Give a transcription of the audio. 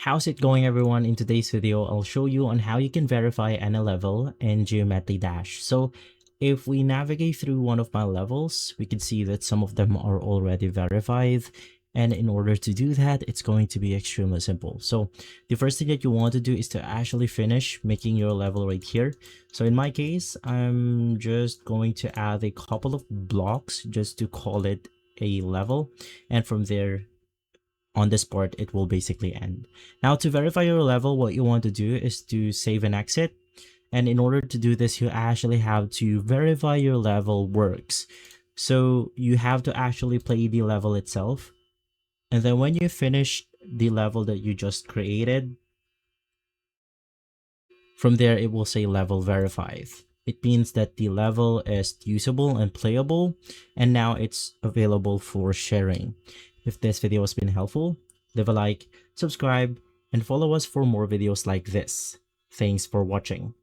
How's it going, everyone? In today's video, I'll show you on how you can verify any level in Geometry Dash. So if we navigate through one of my levels, we can see that some of them are already verified. And in order to do that, it's going to be extremely simple. So the first thing that you want to do is to actually finish making your level right here. So in my case, I'm just going to add a couple of blocks just to call it a level. And from there, on this part, it will basically end. Now, to verify your level, what you want to do is to save and exit. And in order to do this, you actually have to verify your level works. So you have to actually play the level itself. And then when you finish the level that you just created, from there, it will say level verified. It means that the level is usable and playable, and now it's available for sharing. If this video has been helpful, leave a like, subscribe, and follow us for more videos like this. Thanks for watching.